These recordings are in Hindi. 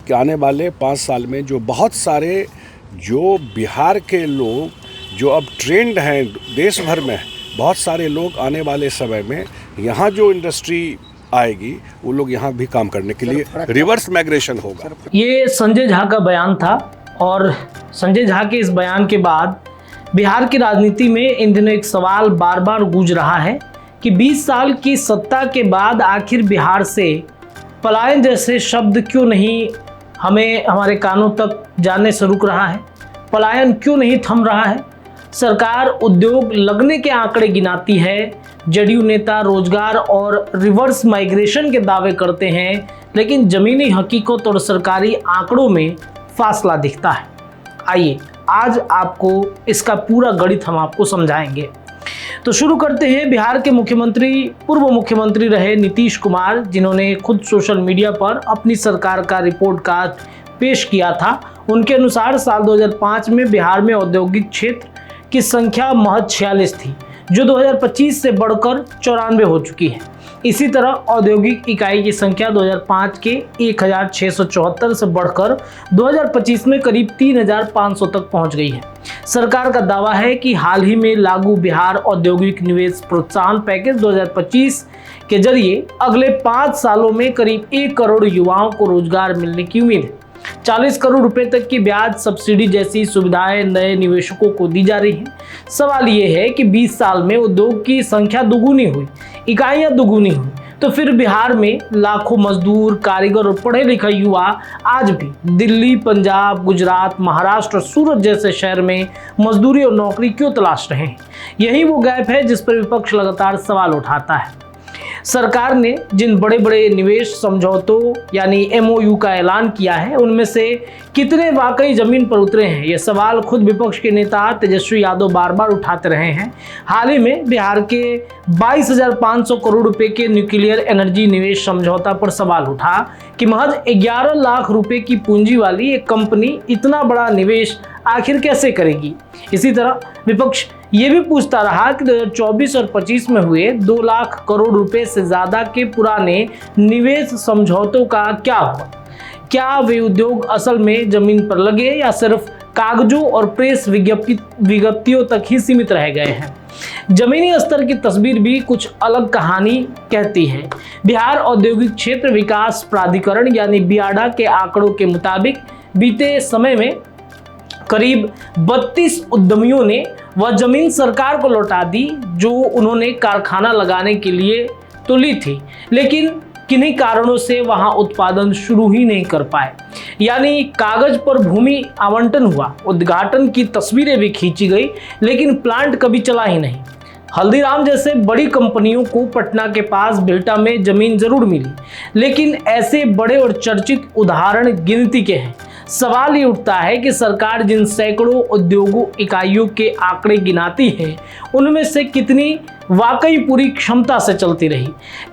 कि आने वाले 5 साल में जो बहुत सारे जो बिहार के लोग जो अब ट्रेंड हैं देश भर में, बहुत सारे लोग आने वाले समय में यहाँ जो इंडस्ट्री आएगी वो लोग यहाँ भी काम करने के लिए रिवर्स माइग्रेशन होगा। ये संजय झा का बयान था और संजय झा के इस बयान के बाद बिहार की राजनीति में इन दिनों एक सवाल बार बार गूंज रहा है कि 20 साल की सत्ता के बाद आखिर बिहार से पलायन जैसे शब्द क्यों नहीं हमें हमारे कानों तक जाने से रुक रहा है, पलायन क्यों नहीं थम रहा है। सरकार उद्योग लगने के आंकड़े गिनाती है, जदयू नेता रोजगार और रिवर्स माइग्रेशन के दावे करते हैं, लेकिन जमीनी हकीकत और सरकारी आंकड़ों में फासला दिखता है। आइए आज आपको इसका पूरा गणित हम आपको समझाएंगे। तो शुरू करते हैं बिहार के मुख्यमंत्री, पूर्व मुख्यमंत्री रहे नीतीश कुमार, जिन्होंने खुद सोशल मीडिया पर अपनी सरकार का रिपोर्ट कार्ड पेश किया था। उनके अनुसार साल 2005 में बिहार में औद्योगिक क्षेत्र की संख्या महज 46 थी, जो 2025 से बढ़कर 94 हो चुकी है। इसी तरह औद्योगिक इकाई की संख्या 2005 के 1674 से बढ़कर 2025 में करीब 3500 तक पहुंच गई है। सरकार का दावा है कि हाल ही में लागू बिहार औद्योगिक निवेश प्रोत्साहन पैकेज 2025 के जरिए अगले 5 सालों में करीब 1 करोड़ युवाओं को रोजगार मिलने की उम्मीद है। 40 करोड़ रुपए तक की ब्याज सब्सिडी जैसी सुविधाएं नए निवेशकों को दी जा रही हैं। सवाल ये है कि 20 साल में उद्योग की संख्या दुगुनी हुई, इकाइयां दुगुनी हुई, तो फिर बिहार में लाखों मजदूर, कारीगर और पढ़े लिखे युवा आज भी दिल्ली, पंजाब, गुजरात, महाराष्ट्र और सूरत जैसे शहर में मजदूरी और नौकरी क्यों तलाश रहे हैं। यही वो गैप है जिस पर विपक्ष लगातार सवाल उठाता है। सरकार ने जिन बड़े बड़े निवेश समझौतों यानी MOU का ऐलान किया है, उनमें से कितने वाकई जमीन पर उतरे हैं, यह सवाल खुद विपक्ष के नेता तेजस्वी यादव बार बार उठाते रहे हैं। हाल ही में बिहार के 22,500 करोड़ रुपए के न्यूक्लियर एनर्जी निवेश समझौता पर सवाल उठा कि महज 11 लाख रुपए की पूंजी वाली एक कंपनी इतना बड़ा निवेश आखिर कैसे करेगी। इसी तरह विपक्ष ये भी पूछता रहा कि 2024 और 25 में हुए 2 लाख करोड़ रुपए से ज्यादा के पुराने निवेश समझौतों का क्या हुआ। क्या वे उद्योग असल में जमीन पर लगे या सिर्फ कागजों और प्रेस विज्ञप्तियों तक ही सीमित रह गए हैं। जमीनी स्तर की तस्वीर भी कुछ अलग कहानी कहती है। बिहार औद्योगिक क्षेत्र विकास प्राधिकरण यानी बियाडा के आंकड़ों के मुताबिक बीते समय में करीब 32 उद्यमियों ने वह जमीन सरकार को लौटा दी जो उन्होंने कारखाना लगाने के लिए तो ली थी, लेकिन किन्हीं कारणों से वहां उत्पादन शुरू ही नहीं कर पाए। यानी कागज पर भूमि आवंटन हुआ, उद्घाटन की तस्वीरें भी खींची गई, लेकिन प्लांट कभी चला ही नहीं। हल्दीराम जैसे बड़ी कंपनियों को पटना के पास बिल्टा में जमीन जरूर मिली, लेकिन ऐसे बड़े और चर्चित उदाहरण गिनती के हैं। सवाल ये उठता है कि सरकार जिन सैकड़ों उद्योगों इकाइयों के आंकड़े गिनाती है, उनमें से कितनी वाकई पूरी क्षमता से चलती रही,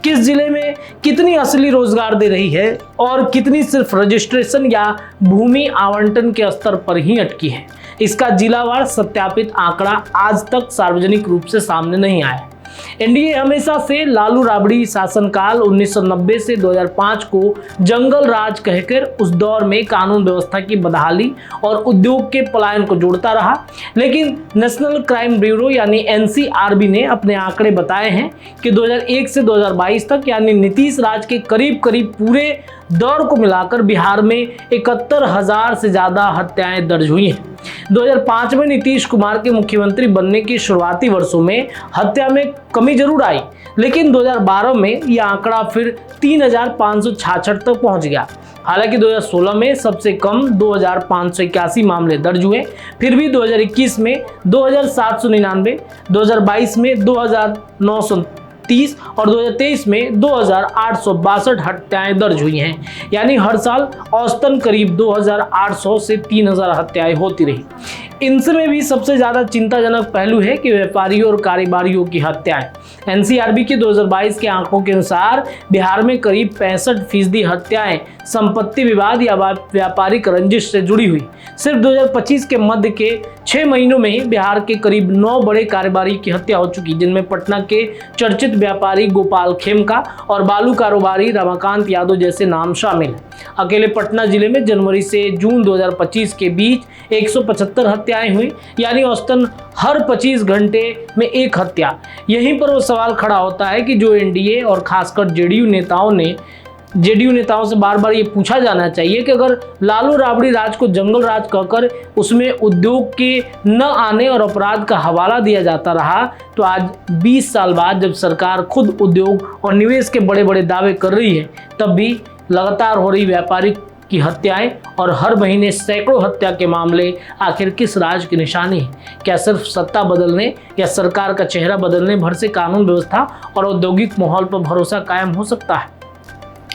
किस जिले में कितनी असली रोजगार दे रही है और कितनी सिर्फ रजिस्ट्रेशन या भूमि आवंटन के स्तर पर ही अटकी है। इसका जिलावार सत्यापित आंकड़ा आज तक सार्वजनिक रूप से सामने नहीं आया। एनडीए हमेशा से लालू राबड़ी शासनकाल 1990 से 2005 को जंगल राज कहकर उस दौर में कानून व्यवस्था की बदहाली और उद्योग के पलायन को जोड़ता रहा, लेकिन नेशनल क्राइम ब्यूरो यानी NCRB ने अपने आंकड़े बताए हैं कि 2001 से 2022 तक यानी नीतीश राज के करीब करीब पूरे दौर को मिलाकर बिहार में 71,000 से ज्यादा हत्याएं दर्ज हुई हैं। 2005 में नीतीश कुमार के मुख्यमंत्री बनने के शुरुआती वर्षों में हत्या में कमी जरूर आई, लेकिन 2012 में यह आंकड़ा फिर 3,566 तक पहुंच गया। हालांकि 2016 में सबसे कम 2,581 मामले दर्ज हुए, फिर भी 2021 में 2,799, 2022 में 2,930 और 2023 में 2,862 हत्याएं दर्ज हुई हैं। यानी हर साल औसतन करीब 2,800 से 3,000 हत्याएं होती रही। इनसे में भी सबसे ज़्यादा चिंताजनक पहलू है कि व्यापारियों और कारोबारियों की हत्याएं। एनसीआरबी के 2022 के आंकड़ों के अनुसार बिहार में करीब 65% हत्याएं संपत्ति विवाद या व्यापारिक रंजिश से जुड़ी हुई। सिर्फ 2025 के मध्य के 6 महीनों में ही बिहार के करीब 9 बड़े कारोबारी की हत्या हो चुकी, जिनमें पटना के चर्चित व्यापारी गोपाल खेमका और बालू कारोबारी रमाकांत यादव जैसे नाम शामिल हैं। अकेले पटना जिले में जनवरी से जून 2025 के बीच 175 हत्याएं हुई, यानी औसतन हर 25 घंटे में एक हत्या। यहीं पर वो सवाल खड़ा होता है कि जो एनडीए और खासकर जेडीयू नेताओं से बार बार ये पूछा जाना चाहिए कि अगर लालू राबड़ी राज को जंगल राज कहकर उसमें उद्योग के न आने और अपराध का हवाला दिया जाता रहा, तो आज 20 साल बाद जब सरकार खुद उद्योग और निवेश के बड़े बड़े दावे कर रही है, तब भी लगातार हो रही व्यापारिक की हत्याएं और हर महीने सैकड़ों हत्या के मामले आखिर किस राज की निशानी है? क्या सिर्फ सत्ता बदलने या सरकार का चेहरा बदलने भर से कानून व्यवस्था और औद्योगिक माहौल पर भरोसा कायम हो सकता है?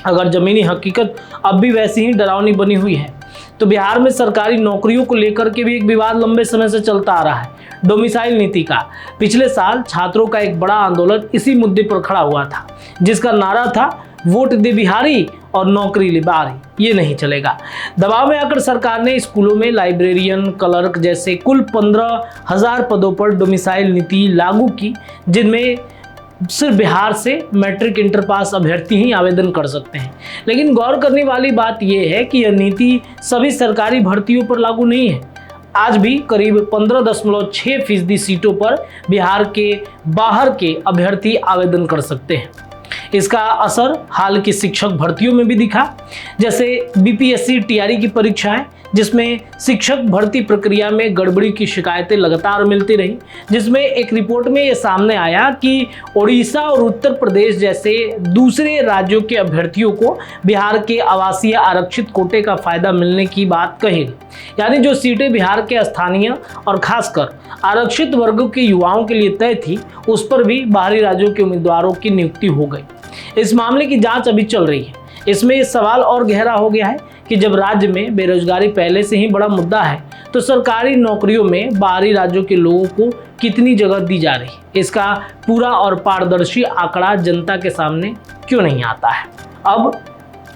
अगर जमीनी हकीकत अब भी वैसी ही डरावनी बनी हुई है, तो बिहार में सरकारी नौकरियों को लेकर के भी एक विवाद लंबे समय से चलता आ रहा है, डोमिसाइल नीति का। पिछले साल छात्रों का एक बड़ा आंदोलन इसी मुद्दे पर खड़ा हुआ था, जिसका नारा था वोट दे बिहारी और नौकरी ले बारी। ये नहीं चलेगा। दबाव में आकर सरकार ने स्कूलों में लाइब्रेरियन, क्लर्क जैसे कुल 15,000 पदों पर डोमिसाइल नीति लागू की, जिनमें सिर्फ बिहार से मैट्रिक इंटर पास अभ्यर्थी ही आवेदन कर सकते हैं। लेकिन गौर करने वाली बात यह है कि यह नीति सभी सरकारी भर्तियों पर लागू नहीं है। आज भी करीब 15.6% सीटों पर बिहार के बाहर के अभ्यर्थी आवेदन कर सकते हैं। इसका असर हाल की शिक्षक भर्तियों में भी दिखा, जैसे बीपीएससी टीआरई की परीक्षाएं, जिसमें शिक्षक भर्ती प्रक्रिया में गड़बड़ी की शिकायतें लगातार मिलती रही, जिसमें एक रिपोर्ट में ये सामने आया कि ओडिशा और उत्तर प्रदेश जैसे दूसरे राज्यों के अभ्यर्थियों को बिहार के आवासीय आरक्षित कोटे का फायदा मिलने की बात कही। यानी जो सीटें बिहार के स्थानीय और खासकर आरक्षित वर्गों के युवाओं के लिए तय थी, उस पर भी बाहरी राज्यों के उम्मीदवारों की नियुक्ति हो गई। इस मामले की जांच अभी चल रही है। इसमें ये सवाल और गहरा हो गया है कि जब राज्य में बेरोजगारी पहले से ही बड़ा मुद्दा है, तो सरकारी नौकरियों में बाहरी राज्यों के लोगों को कितनी जगह दी जा रही है, इसका पूरा और पारदर्शी आंकड़ा जनता के सामने क्यों नहीं आता है। अब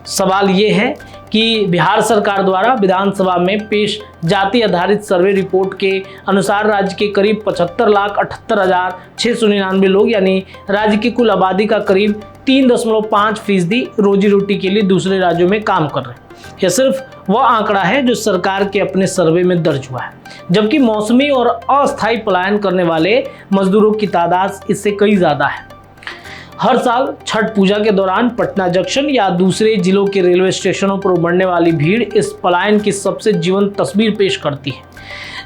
सवाल ये है कि बिहार सरकार द्वारा विधानसभा में पेश जाति आधारित सर्वे रिपोर्ट के अनुसार राज्य के करीब 75,78,699 लोग, यानी राज्य की कुल आबादी का करीब 3.5% रोजी रोटी के लिए दूसरे राज्यों में काम कर रहे हैं। यह सिर्फ वह आंकड़ा है जो सरकार के अपने सर्वे में दर्ज हुआ है, जबकि मौसमी और अस्थायी पलायन करने वाले मजदूरों की तादाद इससे कई ज्यादा है। हर साल छठ पूजा के दौरान पटना जंक्शन या दूसरे जिलों के रेलवे स्टेशनों पर उमड़ने वाली भीड़ इस पलायन की सबसे जीवंत तस्वीर पेश करती है।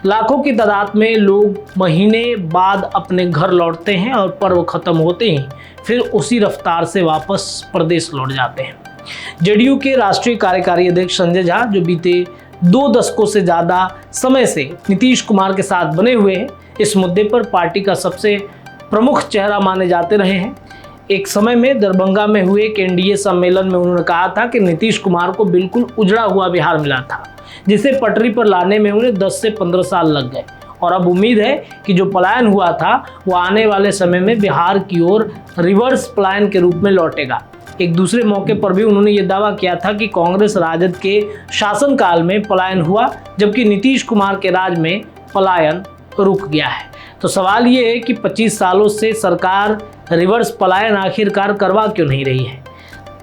लाखों की तादाद में लोग महीने बाद अपने घर लौटते हैं और पर्व खत्म होते ही फिर उसी रफ्तार से वापस प्रदेश लौट जाते हैं। जेडीयू के राष्ट्रीय कार्यकारी अध्यक्ष संजय झा, जो बीते 2 दशकों से ज़्यादा समय से नीतीश कुमार के साथ बने हुए हैं, इस मुद्दे पर पार्टी का सबसे प्रमुख चेहरा माने जाते रहे हैं। एक समय में दरभंगा में हुए एक एनडीए सम्मेलन में उन्होंने कहा था कि नीतीश कुमार को बिल्कुल उजड़ा हुआ बिहार मिला था, जिसे पटरी पर लाने में उन्हें 10 से 15 साल लग गए, और अब उम्मीद है कि जो पलायन हुआ था वो आने वाले समय में बिहार की ओर रिवर्स पलायन के रूप में लौटेगा। एक दूसरे मौके पर भी उन्होंने ये दावा किया था कि कांग्रेस राजद के शासनकाल में पलायन हुआ, जबकि नीतीश कुमार के राज में पलायन रुक गया है। तो सवाल ये है कि 25 सालों से सरकार रिवर्स पलायन आखिरकार करवा क्यों नहीं रही है।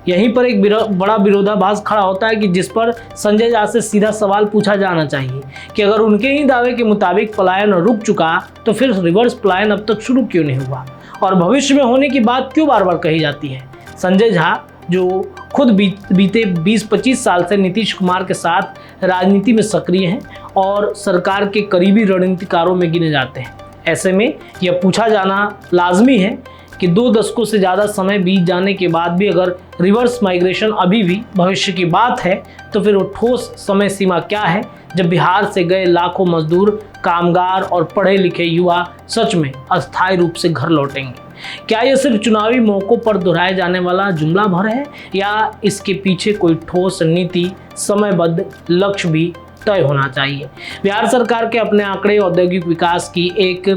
यहीं पर एक बड़ा विरोधाभास खड़ा होता है कि जिस पर संजय झा से सीधा सवाल पूछा जाना चाहिए कि अगर उनके ही दावे के मुताबिक पलायन रुक चुका, तो फिर रिवर्स पलायन अब तक शुरू क्यों नहीं हुआ और भविष्य में होने की बात क्यों बार बार कही जाती है। संजय झा, जो खुद बीते 20-25 साल से नीतीश कुमार के साथ राजनीति में सक्रिय हैं और सरकार के करीबी रणनीतिकारों में गिने जाते हैं, ऐसे में यह पूछा जाना लाजमी है कि 2 दशकों से ज़्यादा समय बीत जाने के बाद भी अगर रिवर्स माइग्रेशन अभी भी भविष्य की बात है, तो फिर वो ठोस समय सीमा क्या है जब बिहार से गए लाखों मजदूर, कामगार और पढ़े लिखे युवा सच में अस्थायी रूप से घर लौटेंगे। क्या यह सिर्फ चुनावी मौक़ों पर दोहराए जाने वाला जुमला भर है, या इसके पीछे कोई ठोस नीति, समयबद्ध लक्ष्य भी तय होना चाहिए। बिहार सरकार के अपने आंकड़े औद्योगिक विकास की एक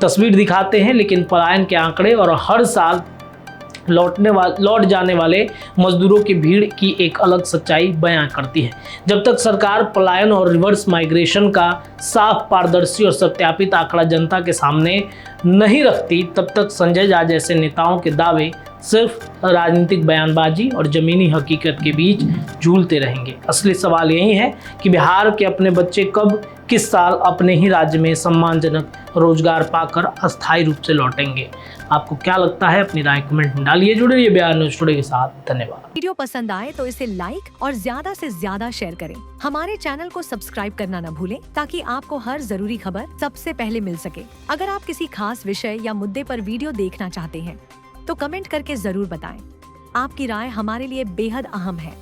तस्वीर दिखाते हैं, लेकिन पलायन के आंकड़े और हर साल लौट जाने वाले मजदूरों की भीड़ की एक अलग सच्चाई बयां करती है। जब तक सरकार पलायन और रिवर्स माइग्रेशन का साफ, पारदर्शी और सत्यापित आंकड़ा जनता के सामने नहीं रखती, तब तक संजय झा जैसे नेताओं के दावे सिर्फ राजनीतिक बयानबाजी और जमीनी हकीकत के बीच झूलते रहेंगे। असली सवाल यही है कि बिहार के अपने बच्चे कब, किस साल अपने ही राज्य में सम्मानजनक रोजगार पाकर अस्थायी रूप से लौटेंगे। आपको क्या लगता है? अपनी राय कमेंट में डालिए। जुड़े रहिए बिहार न्यूज़ टुडे के साथ। धन्यवाद। वीडियो पसंद आए तो इसे लाइक और ज्यादा से ज्यादा शेयर करें। हमारे चैनल को सब्सक्राइब करना न भूलें ताकि आपको हर जरूरी खबर सबसे पहले मिल सके। अगर आप किसी खास विषय या मुद्दे पर वीडियो देखना चाहते हैं तो कमेंट करके जरूर बताएं। आपकी राय हमारे लिए बेहद अहम है।